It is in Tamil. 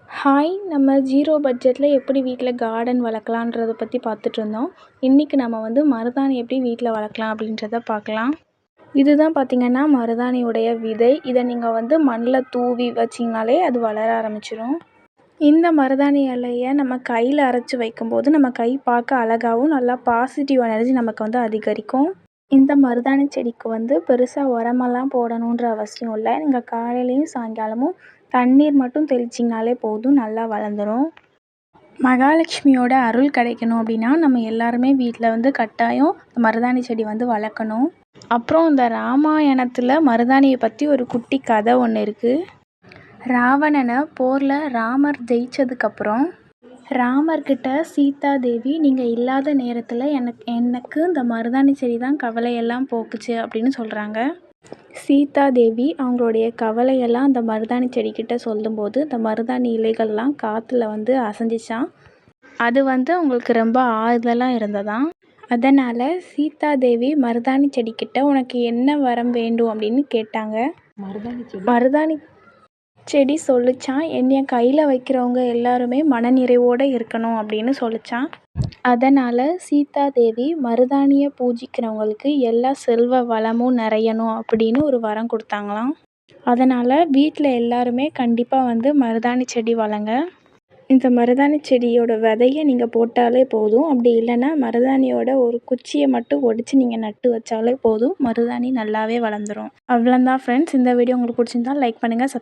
ஹாய்! நம்ம 0 பட்ஜெட்டில் எப்படி வீட்டில் கார்டன் வளர்க்கலான்றத பற்றி பார்த்துட்ருந்தோம். இன்றைக்கி நம்ம வந்து மருதாணி எப்படி வீட்டில் வளர்க்கலாம் அப்படின்றத பார்க்கலாம். இதுதான் பார்த்திங்கன்னா மருதாணியுடைய விதை. இதை நீங்கள் வந்து மண்ணில் தூவி வச்சிங்கனாலே அது வளர ஆரம்பிச்சிடும். இந்த மருதாணி இலையை நம்ம கையில் அரைச்சி வைக்கும்போது நம்ம கை பார்க்க அழகாகவும் நல்லா பாசிட்டிவ் எனர்ஜி நமக்கு வந்து அதிகரிக்கும். இந்த மருதாணி செடிக்கு வந்து பெருசாக உரமெல்லாம் போடணுன்ற அவசியம் இல்லை. நீங்கள் காலையிலையும் சாயங்காலமும் தண்ணீர் மட்டும் தெளிச்சிங்கனாலே போதும், நல்லா வளர்ந்துடும். மகாலட்சுமியோட அருள் கிடைக்கணும் அப்படின்னா நம்ம எல்லாருமே வீட்டில் வந்து கட்டாயம் மருதாணி செடி வந்து வளர்க்கணும். அப்புறம் இந்த ராமாயணத்தில் மருதாணியை பற்றி ஒரு குட்டி கதை ஒன்று இருக்குது. ராவணனை போரில் ராமர் ஜெயிச்சதுக்கப்புறம் ராமர்கிட்ட சீதா தேவி நீங்கள் இல்லாத நேரத்தில் எனக்கு இந்த மருதாணி செடி தான் கவலையெல்லாம் போக்குச்சு அப்படின்னு சொல்கிறாங்க. சீதா தேவி அவங்களுடைய கவலையெல்லாம் அந்த மருதாணி செடிக்கிட்ட சொல்லும்போது இந்த மருதாணி இலைகள்லாம் காற்றுல வந்து அசைஞ்சிச்சான். அது வந்து அவங்களுக்கு ரொம்ப ஆறுதலாக இருந்ததாம். அதனால் சீதா தேவி மருதாணி செடிக்கிட்ட உனக்கு என்ன வரம் வேண்டும் அப்படின்னு கேட்டாங்க. மருதாணி செடி சொல்லிச்சான், என்னைய கையில் வைக்கிறவங்க எல்லாருமே மனநிறைவோடு இருக்கணும் அப்படின்னு சொல்லிச்சான். அதனால் சீதா தேவி மருதாணியை பூஜிக்கிறவங்களுக்கு எல்லா செல்வ வளமும் நிறையணும் அப்படின்னு ஒரு வரம் கொடுத்தாங்களாம். அதனால் வீட்டில் எல்லாருமே கண்டிப்பாக வந்து மருதாணி செடி வளங்க. இந்த மருதாணி செடியோட விதையை நீங்கள் போட்டாலே போதும். அப்படி இல்லைன்னா மருதாணியோட ஒரு குச்சியை மட்டும் ஒடிச்சு நீங்கள் நட்டு வச்சாலே போதும், மருதாணி நல்லாவே வளர்ந்துடும். அவ்வளோதான் ஃப்ரெண்ட்ஸ். இந்த வீடியோ உங்களுக்கு பிடிச்சிருந்தா லைக் பண்ணுங்கள்.